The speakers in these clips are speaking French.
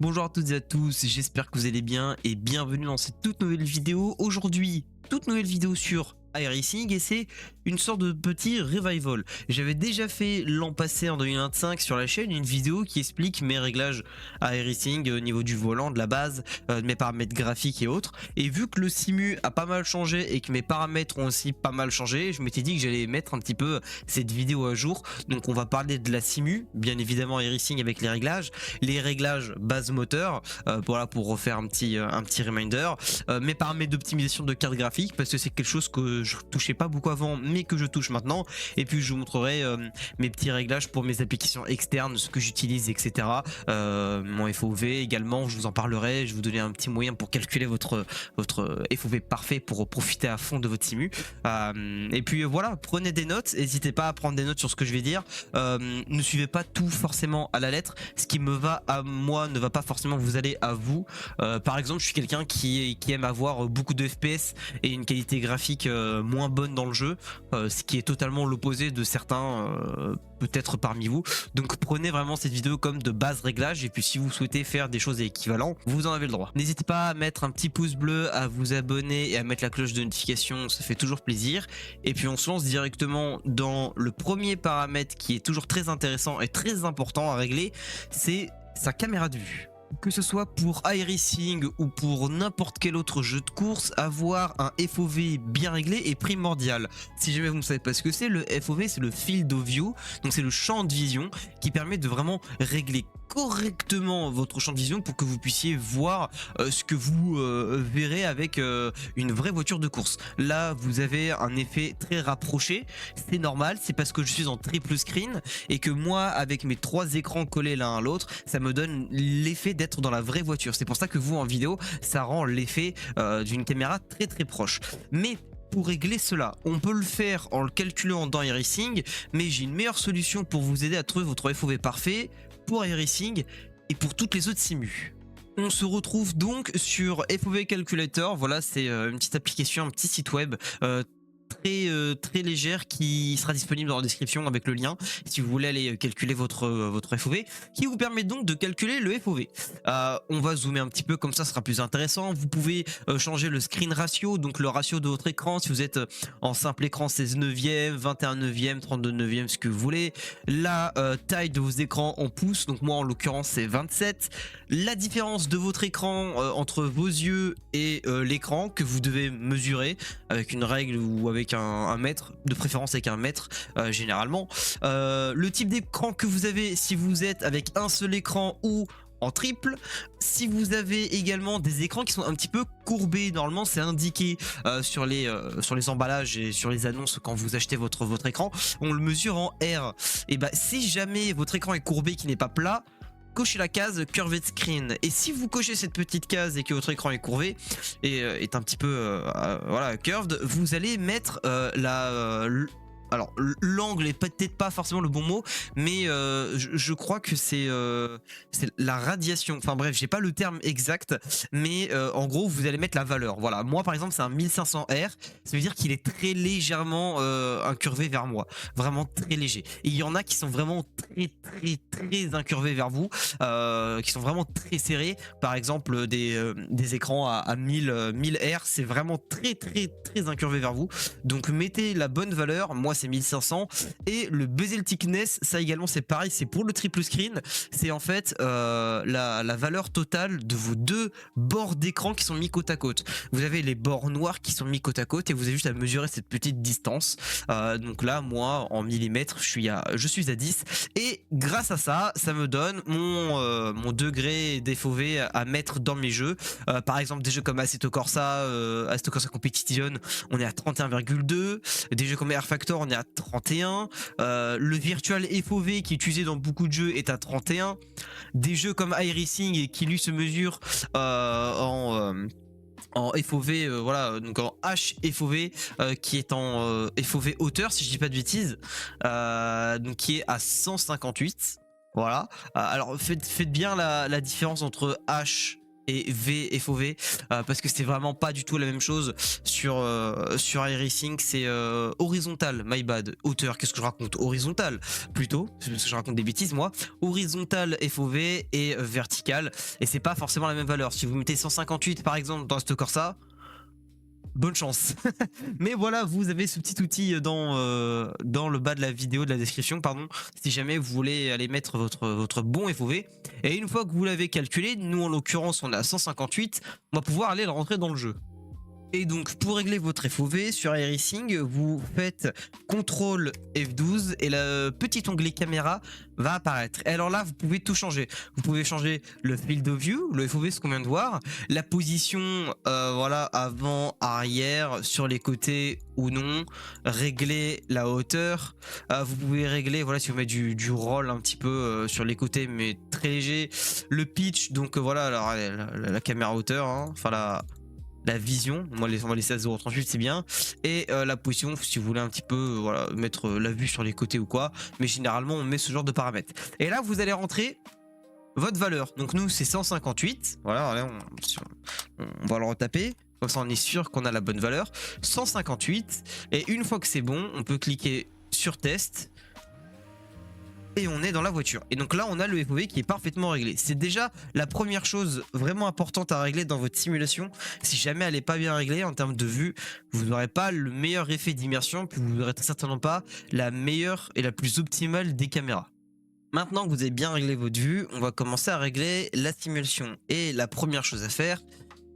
Bonjour à toutes et à tous, j'espère que vous allez bien et bienvenue dans cette toute nouvelle vidéo. Aujourd'hui, toute nouvelle vidéo sur iRacing et c'est une sorte de petit revival. J'avais déjà fait l'an passé en 2025 sur la chaîne une vidéo qui explique mes réglages iRacing au niveau du volant, de la base, de mes paramètres graphiques et autres. Et vu que le simu a pas mal changé et que mes paramètres ont aussi pas mal changé, je m'étais dit que j'allais mettre un petit peu cette vidéo à jour. Donc on va parler de la simu, bien évidemment iRacing avec les réglages base moteur, voilà pour refaire un petit reminder, mes paramètres d'optimisation de carte graphique parce que c'est quelque chose que je touchais pas beaucoup avant mais que je touche maintenant, et puis je vous montrerai mes petits réglages pour mes applications externes, ce que j'utilise, etc. Mon FOV également, je vous en parlerai, je vais vous donner un petit moyen pour calculer votre FOV parfait pour profiter à fond de votre simu. Et puis voilà, prenez des notes, n'hésitez pas à prendre des notes sur ce que je vais dire. Ne suivez pas tout forcément à la lettre, ce qui me va à moi ne va pas forcément vous aller à vous. Par exemple, je suis quelqu'un qui aime avoir beaucoup de FPS et une qualité graphique moins bonne dans le jeu, ce qui est totalement l'opposé de certains peut-être parmi vous. Donc prenez vraiment cette vidéo comme de base réglage, et puis si vous souhaitez faire des choses équivalentes, vous en avez le droit. N'hésitez pas à mettre un petit pouce bleu, à vous abonner et à mettre la cloche de notification, ça fait toujours plaisir. Et puis on se lance directement dans le premier paramètre qui est toujours très intéressant et très important à régler, c'est sa caméra de vue. Que ce soit pour iRacing ou pour n'importe quel autre jeu de course, avoir un FOV bien réglé est primordial. Si jamais vous ne savez pas ce que c'est, le FOV c'est le Field of View, donc c'est le champ de vision qui permet de vraiment régler correctement votre champ de vision pour que vous puissiez voir ce que vous verrez avec une vraie voiture de course. Là vous avez un effet très rapproché, c'est normal, c'est parce que je suis en triple screen et que moi avec mes trois écrans collés l'un à l'autre, ça me donne l'effet d'être dans la vraie voiture. C'est pour ça que vous en vidéo ça rend l'effet d'une caméra très très proche. Mais pour régler cela, on peut le faire en le calculant dans iRacing, mais j'ai une meilleure solution pour vous aider à trouver votre FOV parfait pour iRacing et pour toutes les autres simus. On se retrouve donc sur FOV Calculator. Voilà, c'est une petite application, un petit site web très légère qui sera disponible dans la description avec le lien si vous voulez aller calculer votre FOV, qui vous permet donc de calculer le FOV. On va zoomer un petit peu, comme ça sera plus intéressant. Vous pouvez changer le screen ratio, donc le ratio de votre écran. Si vous êtes en simple écran, 16 neuvième, 21 neuvième, 32 neuvième, ce que vous voulez. La taille de vos écrans en pouces, donc moi en l'occurrence c'est 27. La différence de votre écran entre vos yeux et l'écran que vous devez mesurer avec une règle ou avec un mètre, de préférence avec un mètre généralement. Le type d'écran que vous avez, si vous êtes avec un seul écran ou en triple. Si vous avez également des écrans qui sont un petit peu courbés, normalement c'est indiqué sur les emballages et sur les annonces quand vous achetez votre écran, on le mesure en R. Et bah si jamais votre écran est courbé, qui n'est pas plat, cochez la case curved screen. Et si vous cochez cette petite case et que votre écran est courbé et est un petit peu voilà, curved, vous allez mettre alors l'angle est peut-être pas forcément le bon mot, mais je crois que c'est la radiation. Enfin bref, j'ai pas le terme exact, mais en gros vous allez mettre la valeur. Voilà, moi par exemple c'est un 1500R, ça veut dire qu'il est très légèrement incurvé vers moi, vraiment très léger. Et il y en a qui sont vraiment très incurvés vers vous, qui sont vraiment très serrés. Par exemple des écrans à 1000R, c'est vraiment très incurvé vers vous. Donc mettez la bonne valeur. Moi c'est 1500. Et le bezel thickness, ça également c'est pareil, c'est pour le triple screen. C'est en fait la valeur totale de vos deux bords d'écran qui sont mis côte à côte. Vous avez les bords noirs qui sont mis côte à côte et vous avez juste à mesurer cette petite distance. Donc là moi en millimètres je suis à 10, et grâce à ça ça me donne mon degré d'FOV à mettre dans mes jeux. Par exemple des jeux comme Assetto Corsa Competition, on est à 31,2. Des jeux comme Air Factor on est à 31. Le virtual FOV qui est utilisé dans beaucoup de jeux est à 31. Des jeux comme iRacing qui lui se mesure en FOV, voilà, donc en HFOV qui est en FOV hauteur si je dis pas de bêtises, donc qui est à 158. Voilà. Alors faites bien la différence entre H et V FOV parce que c'est vraiment pas du tout la même chose sur iRacing. C'est horizontal, my bad. Hauteur, qu'est-ce que je raconte? Horizontal plutôt, parce que je raconte des bêtises moi. Horizontal FOV et vertical, et c'est pas forcément la même valeur. Si vous mettez 158 par exemple dans ce Corsa, bonne chance. Mais voilà, vous avez ce petit outil dans le bas de la vidéo, de la description, pardon, si jamais vous voulez aller mettre votre bon FOV. Et une fois que vous l'avez calculé, nous en l'occurrence on est à 158, on va pouvoir aller le rentrer dans le jeu. Et donc pour régler votre FOV sur iRacing, vous faites CTRL F12 et le petit onglet caméra va apparaître. Et alors là, vous pouvez tout changer. Vous pouvez changer le field of view, le FOV, ce qu'on vient de voir, la position, voilà, avant, arrière, sur les côtés ou non, régler la hauteur. Vous pouvez régler, voilà, si vous mettez du roll un petit peu sur les côtés, mais très léger. Le pitch, donc voilà, alors, la caméra hauteur, hein, enfin la vision, on va laisser à 0,38, c'est bien. Et la position, si vous voulez un petit peu voilà, mettre la vue sur les côtés ou quoi. Mais généralement, on met ce genre de paramètres. Et là, vous allez rentrer votre valeur. Donc nous, c'est 158. Voilà, on va le retaper. Comme ça, on est sûr qu'on a la bonne valeur. 158. Et une fois que c'est bon, on peut cliquer sur test. Et on est dans la voiture. Et donc là, on a le FOV qui est parfaitement réglé. C'est déjà la première chose vraiment importante à régler dans votre simulation. Si jamais elle n'est pas bien réglée en termes de vue, vous n'aurez pas le meilleur effet d'immersion, puis vous n'aurez très certainement pas la meilleure et la plus optimale des caméras. Maintenant que vous avez bien réglé votre vue, on va commencer à régler la simulation. Et la première chose à faire,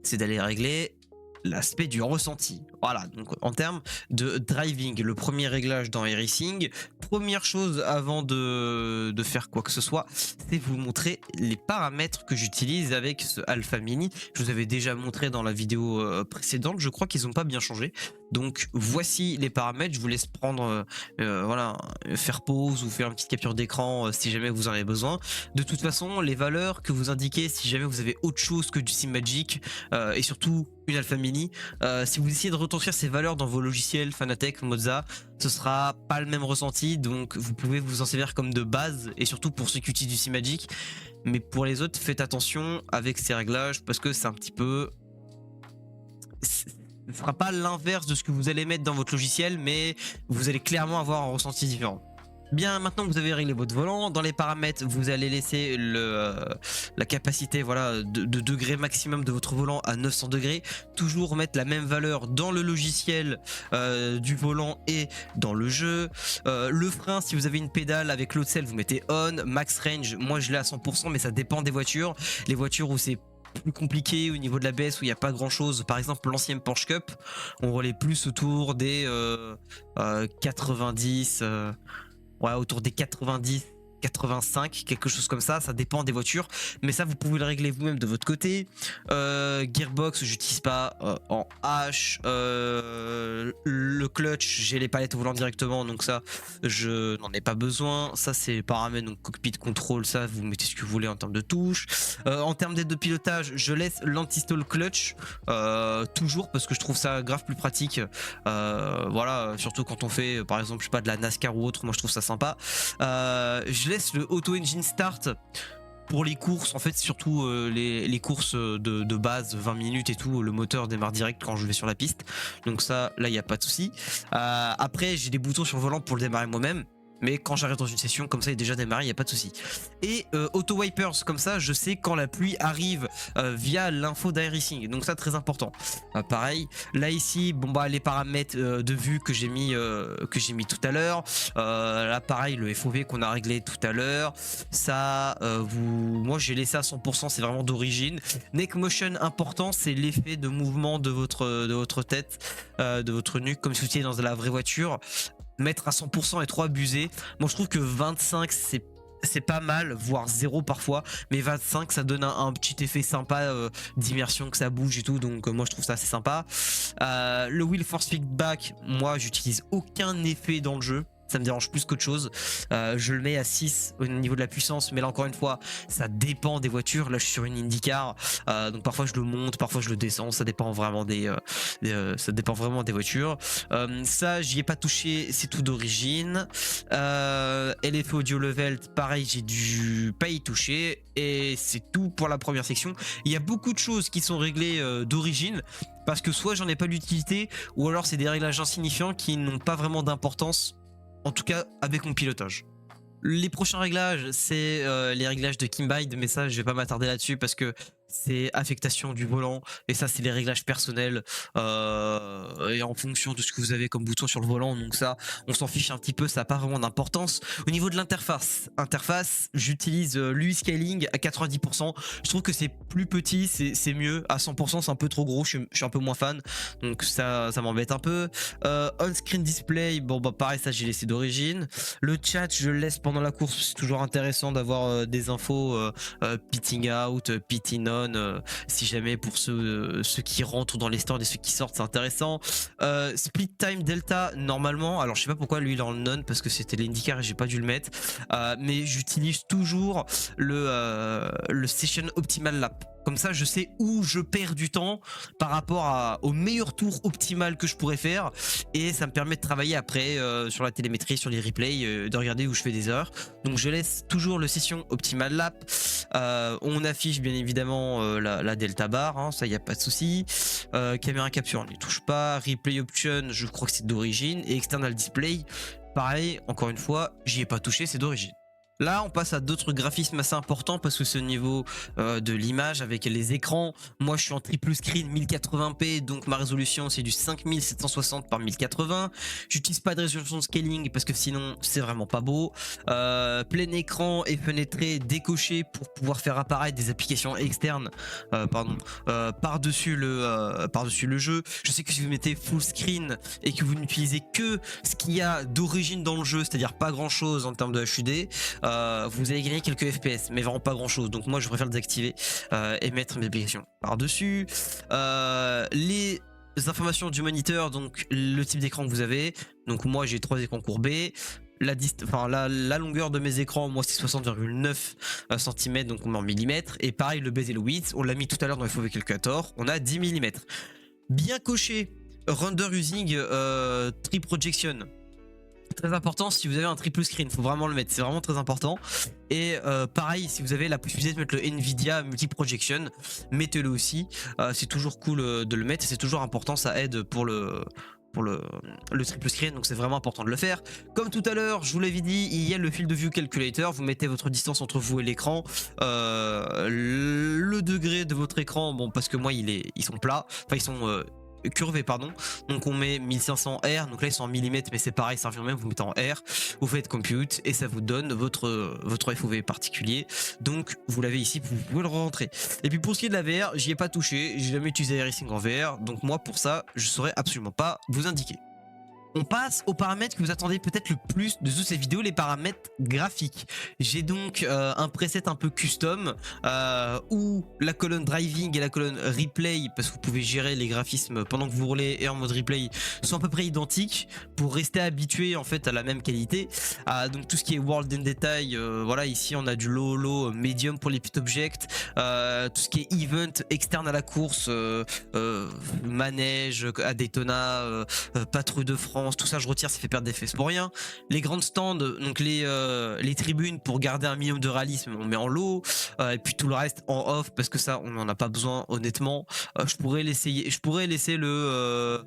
c'est d'aller régler l'aspect du ressenti. Voilà, donc en termes de driving, le premier réglage dans iRacing, première chose avant de faire quoi que ce soit, c'est vous montrer les paramètres que j'utilise avec ce Alpha Mini. Je vous avais déjà montré dans la vidéo précédente, je crois qu'ils n'ont pas bien changé. Donc voici les paramètres, je vous laisse prendre, voilà, faire pause ou faire une petite capture d'écran si jamais vous en avez besoin. De toute façon, les valeurs que vous indiquez, si jamais vous avez autre chose que du SimMagic et surtout une Alpha Mini, si vous essayez de retranscrire ces valeurs dans vos logiciels Fanatec, Mozza, ce sera pas le même ressenti, donc vous pouvez vous en servir comme de base, et surtout pour ceux qui utilisent du SimMagic. Mais pour les autres, faites attention avec ces réglages parce que c'est un petit peu... ce ne sera pas l'inverse de ce que vous allez mettre dans votre logiciel, mais vous allez clairement avoir un ressenti différent. Bien, maintenant que vous avez réglé votre volant, dans les paramètres, vous allez laisser la capacité voilà, de degré maximum de votre volant à 900 degrés. Toujours mettre la même valeur dans le logiciel du volant et dans le jeu. Le frein, si vous avez une pédale avec l'autre selle, vous mettez on. Max range, moi je l'ai à 100%, mais ça dépend des voitures. Les voitures où c'est plus compliqué au niveau de l'ABS, où il n'y a pas grand chose, par exemple l'ancienne Porsche Cup, on relève plus autour des 90... ouais, autour des 90, 85, quelque chose comme ça dépend des voitures, mais ça vous pouvez le régler vous-même de votre côté. Gearbox, j'utilise pas en H. Le clutch, j'ai les palettes au volant directement, donc ça je n'en ai pas besoin. Ça c'est paramètres, donc cockpit control, ça vous mettez ce que vous voulez en termes de touches. En termes d'aide de pilotage, je laisse l'anti-stall clutch toujours parce que je trouve ça grave plus pratique. Voilà, surtout quand on fait par exemple je sais pas de la NASCAR ou autre, moi je trouve ça sympa. Je laisse le auto engine start pour les courses, en fait surtout les courses de base 20 minutes et tout, le moteur démarre direct quand je vais sur la piste, donc ça là il n'y a pas de souci. Après j'ai des boutons sur le volant pour le démarrer moi-même, mais quand j'arrive dans une session comme ça il est déjà démarré, il n'y a pas de souci. Et auto wipers, comme ça je sais quand la pluie arrive via l'info d'iRacing, donc ça très important. Pareil là ici, bon bah les paramètres de vue que j'ai mis tout à l'heure, là pareil le FOV qu'on a réglé tout à l'heure, ça moi j'ai laissé à 100%, c'est vraiment d'origine. Neck motion important, c'est l'effet de mouvement de votre tête, de votre nuque, comme si vous étiez dans la vraie voiture. Mettre à 100% est trop abusé. Moi je trouve que 25 c'est pas mal, voire 0 parfois, mais 25 ça donne un petit effet sympa d'immersion, que ça bouge et tout, donc moi je trouve ça assez sympa. Le wheel force feedback, moi j'utilise aucun effet dans le jeu. ça me dérange plus qu'autre chose. Je le mets à 6 au niveau de la puissance, mais là encore une fois, ça dépend des voitures. Là, je suis sur une IndyCar, donc parfois je le monte, parfois je le descends, ça dépend vraiment ça dépend vraiment des voitures. Ça, j'y ai pas touché, c'est tout d'origine. LFO Audio Level, pareil, j'ai dû pas y toucher, et c'est tout pour la première section. Il y a beaucoup de choses qui sont réglées d'origine, parce que soit j'en ai pas l'utilité, ou alors c'est des réglages insignifiants qui n'ont pas vraiment d'importance, en tout cas avec mon pilotage. Les prochains réglages, c'est les réglages de Kimbide, mais ça je vais pas m'attarder là-dessus parce que c'est affectation du volant, et ça c'est les réglages personnels et en fonction de ce que vous avez comme bouton sur le volant, donc ça on s'en fiche un petit peu, ça n'a pas vraiment d'importance. Au niveau de l'interface, j'utilise l'UI Scaling à 90%, je trouve que c'est plus petit, c'est mieux. À 100% c'est un peu trop gros, je suis un peu moins fan, donc ça m'embête un peu. On-screen display, bon bah pareil, ça j'ai laissé d'origine. Le chat je le laisse pendant la course, c'est toujours intéressant d'avoir des infos pitting out, pitting on, si jamais pour ceux qui rentrent dans les stands et ceux qui sortent, c'est intéressant. Split time delta, normalement, alors je sais pas pourquoi lui il est en non, parce que c'était l'IndyCar et j'ai pas dû le mettre, mais j'utilise toujours le session optimal lap. Comme ça, je sais où je perds du temps par rapport au meilleur tour optimal que je pourrais faire. Et ça me permet de travailler après sur la télémétrie, sur les replays, de regarder où je fais des erreurs. Donc je laisse toujours le session optimal lap. On affiche bien évidemment la delta bar, hein, ça il n'y a pas de souci. Caméra capture, on n'y touche pas. Replay option, je crois que c'est d'origine. Et external display, pareil, encore une fois, j'y ai pas touché, c'est d'origine. Là, on passe à d'autres graphismes assez importants parce que c'est au niveau de l'image avec les écrans. Moi, je suis en triple screen 1080p, donc ma résolution c'est du 5760 par 1080. J'utilise pas de résolution de scaling parce que sinon c'est vraiment pas beau. Plein écran et fenêtré décoché pour pouvoir faire apparaître des applications externes par-dessus le jeu. Je sais que si vous mettez full screen et que vous n'utilisez que ce qu'il y a d'origine dans le jeu, c'est-à-dire pas grand-chose en termes de HUD, vous allez gagner quelques FPS, mais vraiment pas grand chose. Donc moi je préfère le désactiver et mettre mes applications par-dessus. Les informations du moniteur, donc le type d'écran que vous avez. Donc moi j'ai 3 écrans courbés. La longueur de mes écrans, moi c'est 60,9 cm, donc on met en millimètres. Et pareil, le bezel width, on l'a mis tout à l'heure dans le FOV Calculator, on a 10 mm. Bien coché, render using tree projection. Très important, si vous avez un triple screen, faut vraiment le mettre, c'est vraiment très important. Et pareil, si vous avez la possibilité de mettre le Nvidia multi-projection, mettez-le aussi, c'est toujours cool de le mettre, c'est toujours important, ça aide pour le triple screen, donc c'est vraiment important de le faire. Comme tout à l'heure, je vous l'avais dit, il y a le field of view calculator, vous mettez votre distance entre vous et l'écran, le degré de votre écran, bon parce que moi ils sont plats, enfin ils sont curvé pardon, donc on met 1500 R, donc là ils sont en millimètres mais c'est pareil, ça revient même, vous mettez en R, vous faites compute et ça vous donne votre FOV particulier, donc vous l'avez ici, vous pouvez le rentrer. Et puis pour ce qui est de la VR, j'y ai pas touché, j'ai jamais utilisé iRacing en VR, donc moi pour ça je saurais absolument pas vous indiquer. On passe aux paramètres que vous attendez peut-être le plus de toutes ces vidéos, les paramètres graphiques. J'ai donc un preset un peu custom où la colonne driving et la colonne replay, parce que vous pouvez gérer les graphismes pendant que vous roulez et en mode replay, sont à peu près identiques pour rester habitué en fait à la même qualité. Donc tout ce qui est world in detail, voilà, ici on a du low medium pour les pit objects, tout ce qui est event externe à la course, manège à Daytona, patrouille de France, tout ça je retire, ça fait perdre des fesses pour rien. Les grandes stands, donc les tribunes pour garder un minimum de réalisme, on met en low, et puis tout le reste en off parce que ça on n'en a pas besoin honnêtement. Je pourrais laisser le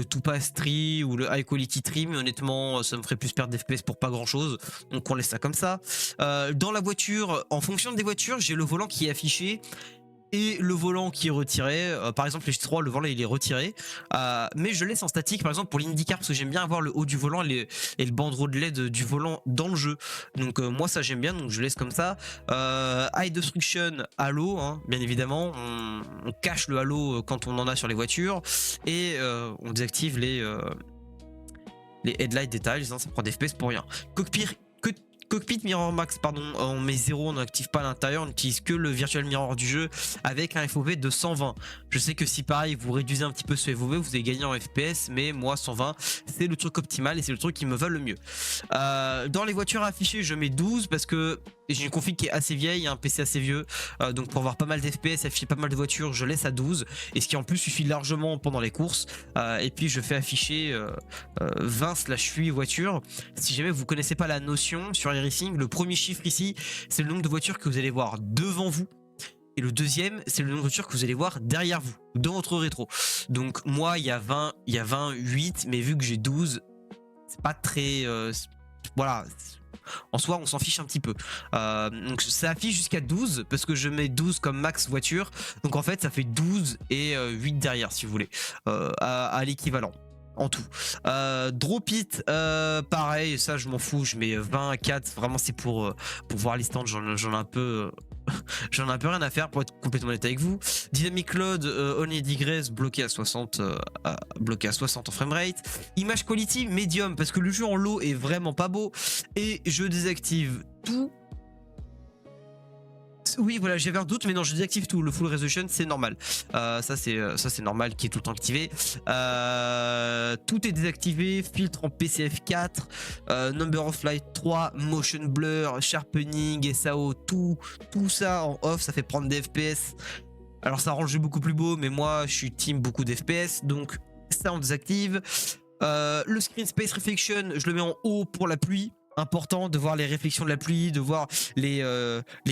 Topaz Tree ou le High Quality Tree, mais honnêtement ça me ferait plus perdre des FPS pour pas grand chose, donc on laisse ça comme ça. Dans la voiture, en fonction des voitures, j'ai le volant qui est affiché et le volant qui est retiré. Par exemple les G3, le volant il est retiré, mais je laisse en statique par exemple pour l'IndyCar parce que j'aime bien avoir le haut du volant et le bandeau de LED du volant dans le jeu, donc moi ça j'aime bien, donc je laisse comme ça. High Destruction halo, hein, bien évidemment on cache le halo quand on en a sur les voitures, et on désactive les headlight details, hein, ça prend des FPS pour rien. Cockpit Mirror Max, pardon, on met 0, on n'active pas à l'intérieur, on n'utilise que le virtual mirror du jeu avec un FOV de 120. Je sais que si pareil vous réduisez un petit peu ce FOV, vous allez gagner en FPS, mais moi 120 c'est le truc optimal et c'est le truc qui me va le mieux. Dans les voitures affichées, je mets 12 parce que j'ai une config qui est assez vieille, un PC assez vieux, donc pour avoir pas mal d'FPS, afficher pas mal de voitures, je laisse à 12, et ce qui en plus suffit largement pendant les courses, et puis je fais afficher 20/8 voitures. Si jamais vous connaissez pas la notion sur iRacing, le premier chiffre ici, c'est le nombre de voitures que vous allez voir devant vous, et le deuxième, c'est le nombre de voitures que vous allez voir derrière vous, dans votre rétro. Donc moi, il y a 28, mais vu que j'ai 12, c'est pas très... voilà, en soi on s'en fiche un petit peu, donc ça affiche jusqu'à 12 parce que je mets 12 comme max voiture, donc en fait ça fait 12 et 8 derrière si vous voulez, à l'équivalent en tout. Drop it, pareil, ça je m'en fous, je mets 20 à 4, vraiment c'est pour voir les stands, j'en ai un peu... j'en ai un peu rien à faire pour être complètement honnête avec vous. Dynamic load, only digress, bloqué à 60, en framerate. Image quality medium parce que le jeu en low est vraiment pas beau, et je désactive tout. Oui, voilà, j'avais un doute, mais non, je désactive tout. Le full resolution, c'est normal. Ça, c'est normal, qui est tout le temps activé. Tout est désactivé. Filtre en PCF 4, number of light 3, motion blur, sharpening, SAO, tout ça en off, ça fait prendre des FPS. Alors, ça rend le jeu beaucoup plus beau, mais moi, je suis team beaucoup d'FPS, donc ça, on désactive. Le screen space reflection, je le mets en haut pour la pluie. Important de voir les réflexions de la pluie, de voir les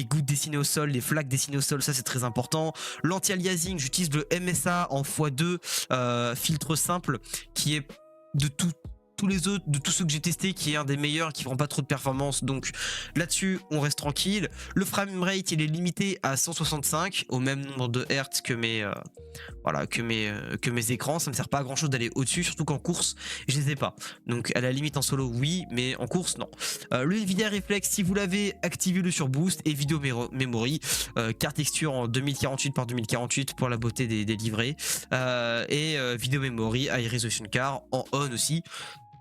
gouttes dessinées au sol, les flaques dessinées au sol, ça c'est très important. L'anti-aliasing, j'utilise le MSA en x2, filtre simple, qui est de tous les autres, de tous ceux que j'ai testé, qui est un des meilleurs, qui ne prend pas trop de performance, donc là-dessus on reste tranquille. Le framerate il est limité à 165, au même nombre de hertz que mes écrans. Ça ne me sert pas à grand chose d'aller au-dessus, surtout qu'en course je les ai pas, donc à la limite en solo oui, mais en course non. Le Nvidia Reflex, si vous l'avez, activez-le sur boost, et vidéo memory, carte texture en 2048 par 2048 pour la beauté des livrets, et vidéo memory high resolution car en on aussi.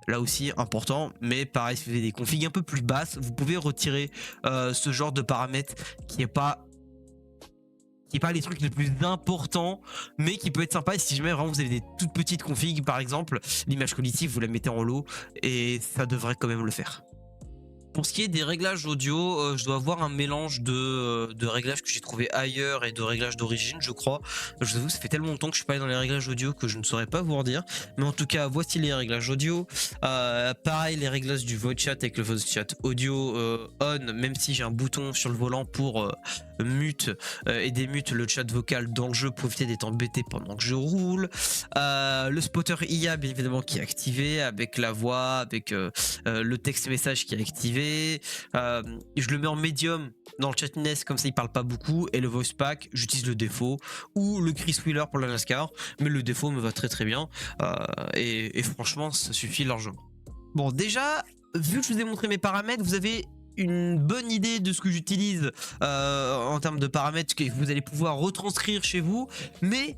Là aussi important, mais pareil, si vous avez des configs un peu plus basses, vous pouvez retirer ce genre de paramètres qui est pas les trucs les plus importants, mais qui peut être sympa. Et si jamais vraiment vous avez des toutes petites configs, par exemple l'image quality, vous la mettez en low et ça devrait quand même le faire. Pour ce qui est des réglages audio, je dois avoir un mélange de réglages que j'ai trouvé ailleurs et de réglages d'origine, je crois. Je vous avoue, ça fait tellement longtemps que je suis pas allé dans les réglages audio que je ne saurais pas vous redire. Mais en tout cas, voici les réglages audio. Pareil, les réglages du voice chat avec le voice chat audio on, même si j'ai un bouton sur le volant pour mute et démute le chat vocal dans le jeu pour éviter d'être embêté pendant que je roule. Le spotter IA, bien évidemment, qui est activé avec la voix, avec le texte message qui est activé. Je le mets en médium dans le chatness, comme ça il parle pas beaucoup, et le voice pack j'utilise le défaut ou le Chris Wheeler pour la NASCAR, mais le défaut me va très bien, et franchement ça suffit largement. Bon, déjà vu que je vous ai montré mes paramètres, vous avez une bonne idée de ce que j'utilise en termes de paramètres que vous allez pouvoir retranscrire chez vous, mais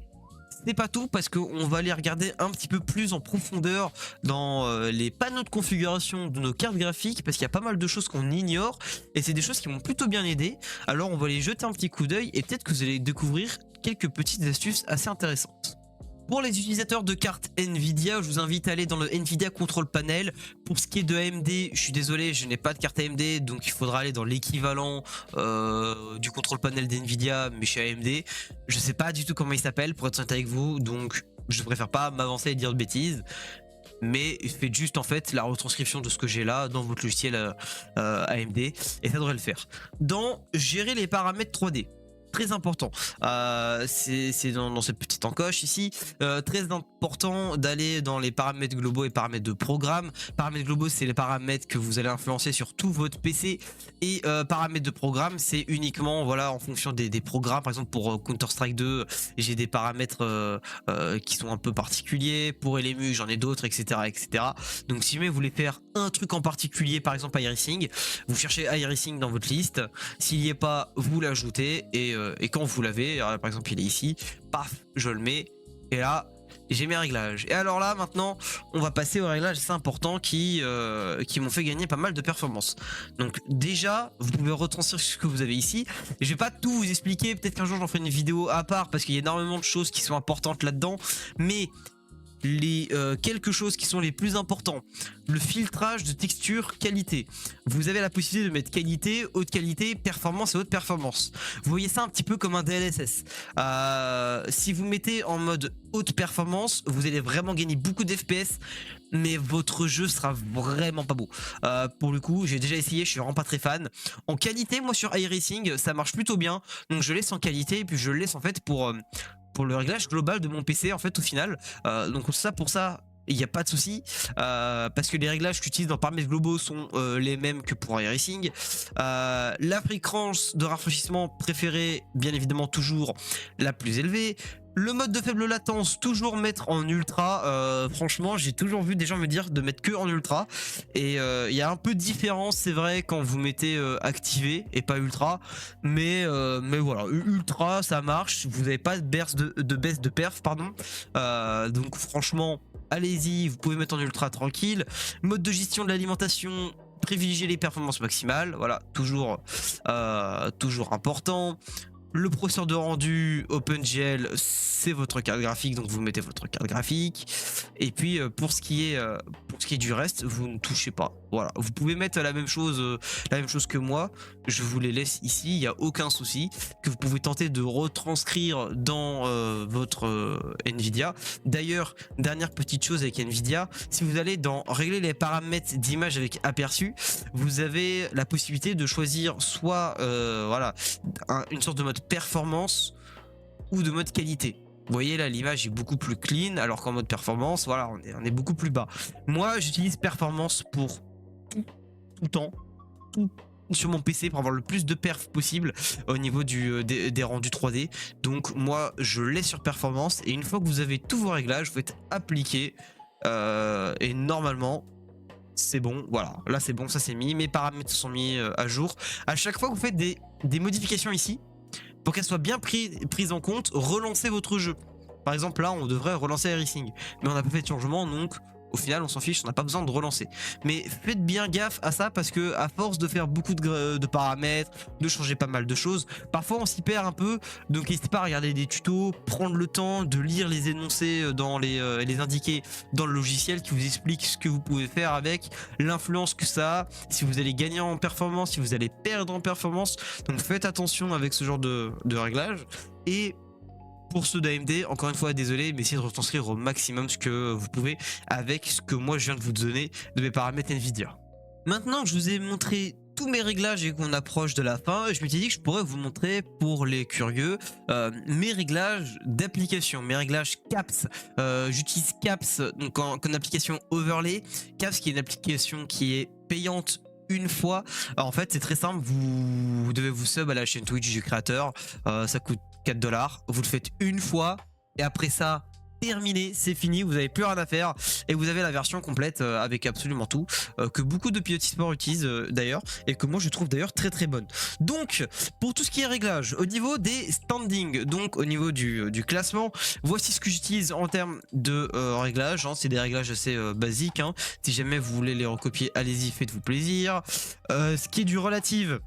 c'est pas tout, parce qu'on va aller regarder un petit peu plus en profondeur dans les panneaux de configuration de nos cartes graphiques, parce qu'il y a pas mal de choses qu'on ignore et c'est des choses qui m'ont plutôt bien aidé. Alors on va aller jeter un petit coup d'œil et peut-être que vous allez découvrir quelques petites astuces assez intéressantes. Pour les utilisateurs de cartes Nvidia, je vous invite à aller dans le Nvidia Control Panel. Pour ce qui est de AMD, je suis désolé, je n'ai pas de carte AMD, donc il faudra aller dans l'équivalent du Control Panel d'Nvidia, mais chez AMD. Je sais pas du tout comment il s'appelle, pour être honnête avec vous, donc je préfère pas m'avancer et dire de bêtises. Mais faites juste en fait la retranscription de ce que j'ai là dans votre logiciel AMD, et ça devrait le faire. Dans gérer les paramètres 3D, très important, c'est dans cette petite encoche ici, très important d'aller dans les paramètres globaux et paramètres de programme. Paramètres globaux, c'est les paramètres que vous allez influencer sur tout votre PC, et paramètres de programme, c'est uniquement voilà en fonction des programmes. Par exemple pour Counter-Strike 2, j'ai des paramètres qui sont un peu particuliers. Pour LMU, j'en ai d'autres, etc., etc. Donc si jamais vous voulez faire un truc en particulier, par exemple iRacing, vous cherchez iRacing dans votre liste, s'il n'y est pas, vous l'ajoutez, et quand vous l'avez, par exemple il est ici, paf, je le mets, et là j'ai mes réglages. Et alors là, maintenant, on va passer aux réglages assez importants qui m'ont fait gagner pas mal de performance. Donc déjà, vous pouvez retranscrire ce que vous avez ici. Je vais pas tout vous expliquer, peut-être qu'un jour j'en ferai une vidéo à part parce qu'il y a énormément de choses qui sont importantes là-dedans. Mais les quelque chose qui sont les plus importants, le filtrage de texture qualité. Vous avez la possibilité de mettre qualité, haute qualité, performance et haute performance. Vous voyez ça un petit peu comme un DLSS. Si vous mettez en mode haute performance, vous allez vraiment gagner beaucoup d'FPS, mais votre jeu sera vraiment pas beau. Pour le coup, j'ai déjà essayé, je suis vraiment pas très fan. En qualité, moi sur iRacing, ça marche plutôt bien, donc je laisse en qualité et puis je le laisse en fait pour le réglage global de mon PC en fait au final. Donc ça, pour ça, il n'y a pas de souci parce que les réglages que j'utilise dans paramètres globaux sont les mêmes que pour iRacing. La fréquence de rafraîchissement préférée, bien évidemment toujours la plus élevée. Le mode de faible latence, toujours mettre en ultra. Franchement, j'ai toujours vu des gens me dire de mettre que en ultra. Et il y a un peu de différence, c'est vrai, quand vous mettez activé et pas ultra. Mais voilà, ultra, ça marche. Vous n'avez pas de baisse de perf, pardon. Donc franchement, allez-y, vous pouvez mettre en ultra tranquille. Mode de gestion de l'alimentation, privilégier les performances maximales. Voilà, toujours important. Le processeur de rendu OpenGL, c'est votre carte graphique, donc vous mettez votre carte graphique. Et puis pour ce qui est du reste, vous ne touchez pas. Voilà, vous pouvez mettre la même chose que moi. Je vous les laisse ici, il n'y a aucun souci. Que vous pouvez tenter de retranscrire dans votre Nvidia. D'ailleurs, dernière petite chose avec Nvidia, si vous allez dans régler les paramètres d'image avec aperçu, vous avez la possibilité de choisir soit voilà, une sorte de mode performance ou de mode qualité. Vous voyez là, l'image est beaucoup plus clean, alors qu'en mode performance, voilà, on est beaucoup plus bas. Moi, j'utilise performance pour tout le temps, tout sur mon PC pour avoir le plus de perf possible au niveau des rendus 3D. Donc moi, je laisse sur performance et une fois que vous avez tous vos réglages, vous faites appliquer et normalement c'est bon. Voilà, là c'est bon, ça c'est mis, mes paramètres sont mis à jour. À chaque fois que vous faites des modifications ici, pour qu'elles soient bien prises en compte, relancez votre jeu. Par exemple là on devrait relancer iRacing, mais on n'a pas fait de changement, donc au final on s'en fiche, on n'a pas besoin de relancer. Mais faites bien gaffe à ça parce que à force de faire beaucoup de paramètres, de changer pas mal de choses, parfois on s'y perd un peu. Donc n'hésitez pas à regarder des tutos, prendre le temps de lire les énoncés dans les indiquer dans le logiciel qui vous explique ce que vous pouvez faire avec, l'influence que ça a, si vous allez gagner en performance, si vous allez perdre en performance. Donc faites attention avec ce genre de réglage. Et pour ceux d'AMD, encore une fois, désolé, mais essayez de retranscrire au maximum ce que vous pouvez avec ce que moi je viens de vous donner de mes paramètres Nvidia. Maintenant que je vous ai montré tous mes réglages et qu'on approche de la fin, je m'étais dit que je pourrais vous montrer pour les curieux mes réglages d'application, mes réglages CAPS. J'utilise CAPS donc en application overlay. CAPS qui est une application qui est payante une fois. Alors, en fait c'est très simple, vous devez vous sub à la chaîne Twitch du créateur, ça coûte 4 $, vous le faites une fois et après ça terminé, c'est fini, vous n'avez plus rien à faire et vous avez la version complète avec absolument tout que beaucoup de pilotes e-sport utilisent d'ailleurs et que moi je trouve d'ailleurs très très bonne. Donc pour tout ce qui est réglage au niveau des standings, donc au niveau du classement, voici ce que j'utilise en termes de réglage, hein. C'est des réglages assez basiques, hein. Si jamais vous voulez les recopier, allez-y, faites-vous plaisir. Ce qui est du relative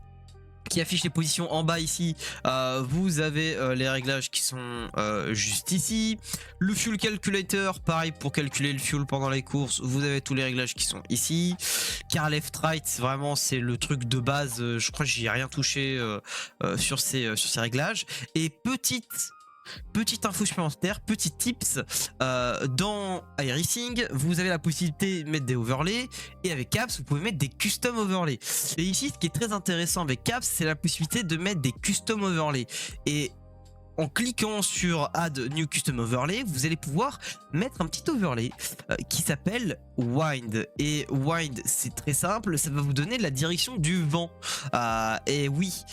qui affiche les positions en bas ici, vous avez les réglages qui sont juste ici. Le fuel calculator, pareil pour calculer le fuel pendant les courses, vous avez tous les réglages qui sont ici. Car left right, vraiment c'est le truc de base, je crois que j'y ai rien touché sur ces réglages. Et petite info supplémentaire, petit tips, dans iRacing vous avez la possibilité de mettre des overlays et avec CAPS vous pouvez mettre des custom overlays. Et ici ce qui est très intéressant avec CAPS, c'est la possibilité de mettre des custom overlays. Et en cliquant sur Add New Custom Overlay, vous allez pouvoir mettre un petit overlay qui s'appelle Wind. Et Wind, c'est très simple, ça va vous donner la direction du vent. Et oui,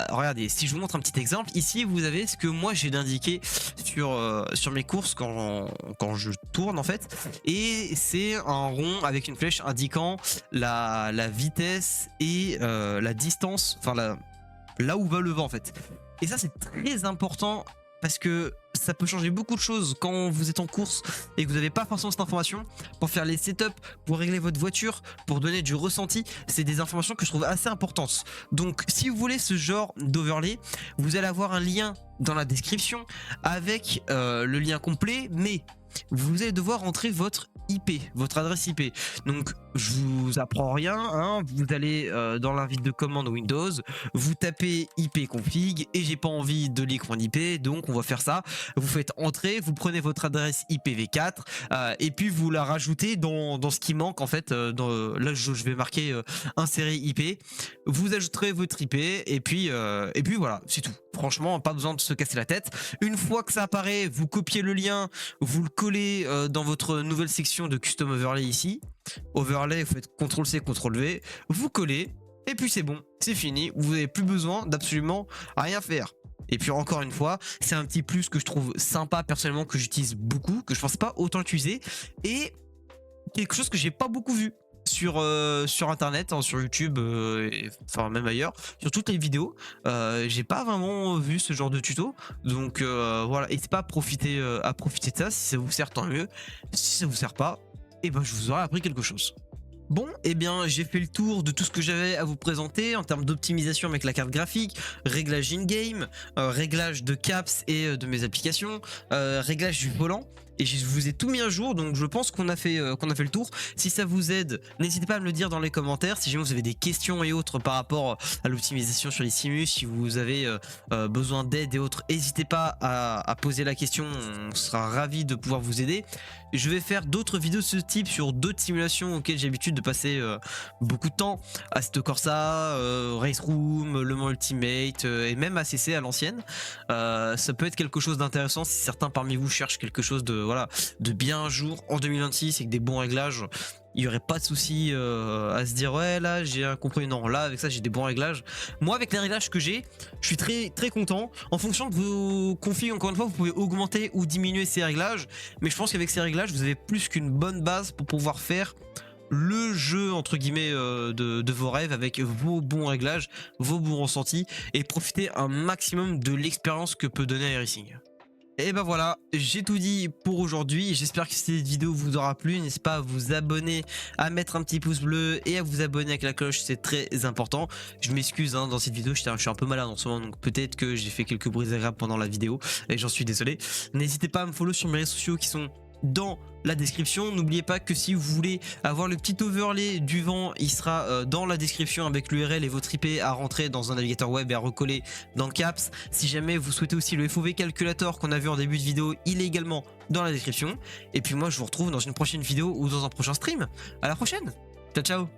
regardez, si je vous montre un petit exemple, ici vous avez ce que moi j'ai indiqué sur mes courses quand je tourne en fait. Et c'est un rond avec une flèche indiquant la vitesse et la distance, enfin là où va le vent en fait. Et ça c'est très important parce que ça peut changer beaucoup de choses quand vous êtes en course et que vous n'avez pas forcément cette information pour faire les setups, pour régler votre voiture, pour donner du ressenti. C'est des informations que je trouve assez importantes. Donc si vous voulez ce genre d'overlay, vous allez avoir un lien dans la description avec le lien complet, mais vous allez devoir entrer votre IP, votre adresse IP. Donc je vous apprends rien, hein. Vous allez dans l'invite de commande Windows, vous tapez IP config et j'ai pas envie de lire mon IP, donc on va faire ça. Vous faites entrer, vous prenez votre adresse IPv4 et puis vous la rajoutez dans ce qui manque en fait. Là je vais marquer insérer IP. Vous ajouterez votre IP et puis voilà, c'est tout. Franchement, pas besoin de se casser la tête. Une fois que ça apparaît, vous copiez le lien, vous le collez dans votre nouvelle section de custom overlay ici. Overlay, vous faites CTRL-C, CTRL-V, vous collez, et puis c'est bon, c'est fini. Vous n'avez plus besoin d'absolument rien faire. Et puis encore une fois, c'est un petit plus que je trouve sympa personnellement, que j'utilise beaucoup, que je pense pas autant utiliser, et quelque chose que j'ai pas beaucoup vu sur internet, hein, sur YouTube, enfin même ailleurs, sur toutes les vidéos. J'ai pas vraiment vu ce genre de tuto, donc voilà, n'hésitez pas à profiter de ça. Si ça vous sert, tant mieux. Si ça vous sert pas, et ben je vous aurai appris quelque chose. Bon, eh bien j'ai fait le tour de tout ce que j'avais à vous présenter en termes d'optimisation avec la carte graphique, réglage in-game, réglage de caps et de mes applications, réglage du volant. Et je vous ai tout mis à jour, donc je pense qu'on a fait le tour. Si ça vous aide, n'hésitez pas à me le dire dans les commentaires. Si jamais vous avez des questions et autres par rapport à l'optimisation sur les simus, si vous avez besoin d'aide et autres, n'hésitez pas à poser la question. On sera ravis de pouvoir vous aider. Je vais faire d'autres vidéos de ce type sur d'autres simulations auxquelles j'ai l'habitude de passer beaucoup de temps. Assetto Corsa, Race Room, Le Mans Ultimate et même ACC à l'ancienne. Ça peut être quelque chose d'intéressant si certains parmi vous cherchent quelque chose de bien à jour en 2026 avec des bons réglages. Il n'y aurait pas de souci à se dire ouais là j'ai un compromis. Non, là avec ça j'ai des bons réglages. Moi avec les réglages que j'ai, je suis très très content. En fonction de vos configs, encore une fois, vous pouvez augmenter ou diminuer ces réglages, mais je pense qu'avec ces réglages vous avez plus qu'une bonne base pour pouvoir faire le jeu entre guillemets de vos rêves avec vos bons réglages, vos bons ressentis, et profiter un maximum de l'expérience que peut donner iRacing. Et ben voilà, j'ai tout dit pour aujourd'hui. J'espère que cette vidéo vous aura plu. N'hésitez pas à vous abonner, à mettre un petit pouce bleu et à vous abonner avec la cloche, c'est très important. Je m'excuse hein, dans cette vidéo, je suis un peu malade en ce moment, donc peut-être que j'ai fait quelques bruits agréables pendant la vidéo et j'en suis désolé. N'hésitez pas à me follow sur mes réseaux sociaux qui sont dans la description. N'oubliez pas que si vous voulez avoir le petit overlay du vent, il sera dans la description avec l'URL et votre IP à rentrer dans un navigateur web et à recoller dans Caps. Si jamais vous souhaitez aussi le FOV calculator qu'on a vu en début de vidéo, il est également dans la description. Et puis moi je vous retrouve dans une prochaine vidéo ou dans un prochain stream. À la prochaine, ciao ciao.